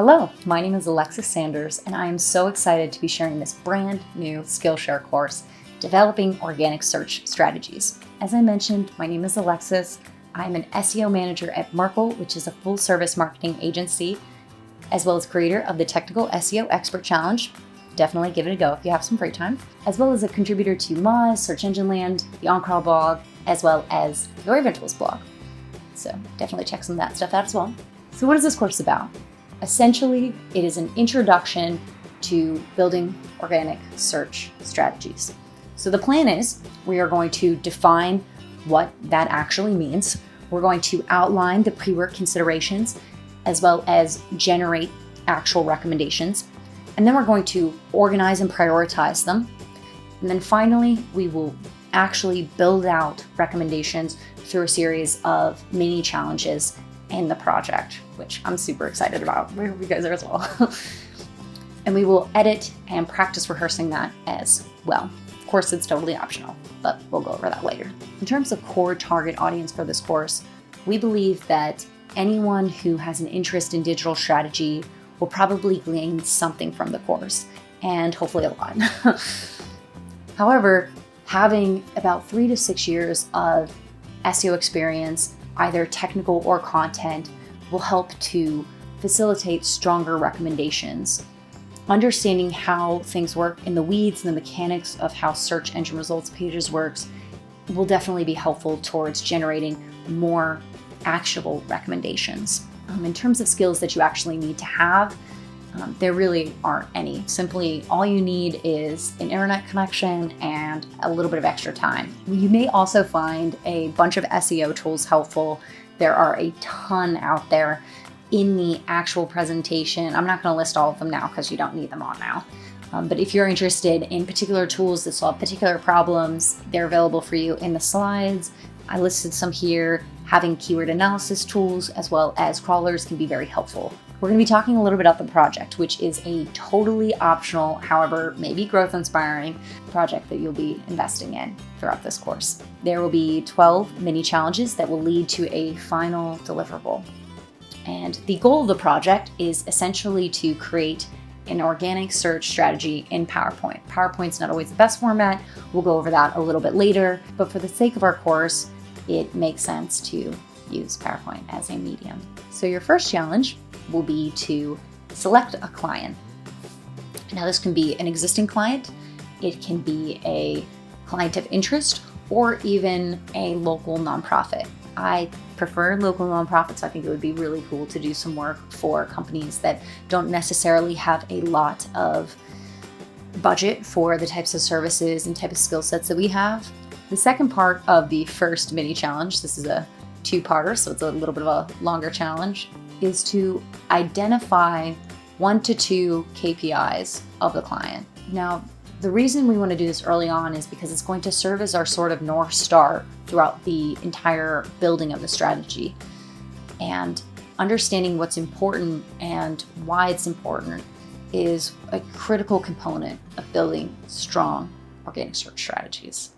Hello, my name is Alexis Sanders, and I am so excited to be sharing this brand new Skillshare course, Developing Organic Search Strategies. As I mentioned, my name is Alexis. I'm an SEO manager at Merkle, which is a full-service marketing agency, as well as creator of the Technical SEO Expert Challenge. Definitely give it a go if you have some free time. As well as a contributor to Moz, Search Engine Land, the OnCrawl blog, as well as your Eventuals blog. So definitely check some of that stuff out as well. So what is this course about? Essentially, it is an introduction to building organic search strategies. So the plan is we are going to define what that actually means. We're going to outline the pre-work considerations as well as generate actual recommendations. And then we're going to organize and prioritize them. And then finally, we will actually build out recommendations through a series of mini challenges in the project, which I'm super excited about. I hope you guys are as well. And we will edit and practice rehearsing that as well. Of course, it's totally optional, but we'll go over that later. In terms of core target audience for this course, we believe that anyone who has an interest in digital strategy will probably gain something from the course, and hopefully a lot. However, having about 3 to 6 years of SEO experience, either technical or content, will help to facilitate stronger recommendations. Understanding how things work in the weeds and the mechanics of how search engine results pages works will definitely be helpful towards generating more actionable recommendations. In terms of skills that you actually need to have, there really aren't any. Simply, all you need is an internet connection and a little bit of extra time. You may also find a bunch of SEO tools helpful. There are a ton out there in the actual presentation. I'm not going to list all of them now because you don't need them all now. But if you're interested in particular tools that solve particular problems, they're available for you in the slides. I listed some here. Having keyword analysis tools as well as crawlers can be very helpful. We're going to be talking a little bit about the project, which is a totally optional, however, maybe growth inspiring project that you'll be investing in throughout this course. There will be 12 mini challenges that will lead to a final deliverable. And the goal of the project is essentially to create an organic search strategy in PowerPoint. PowerPoint's not always the best format. We'll go over that a little bit later, but for the sake of our course, it makes sense to use PowerPoint as a medium. So your first challenge will be to select a client. Now this can be an existing client, it can be a client of interest, or even a local nonprofit. I prefer local nonprofits. I think it would be really cool to do some work for companies that don't necessarily have a lot of budget for the types of services and type of skill sets that we have. The second part of the first mini challenge, this is a two-parter, so it's a little bit of a longer challenge, is to identify 1 to 2 KPIs of the client. Now, the reason we want to do this early on is because it's going to serve as our sort of North Star throughout the entire building of the strategy. And understanding what's important and why it's important is a critical component of building strong organic search strategies.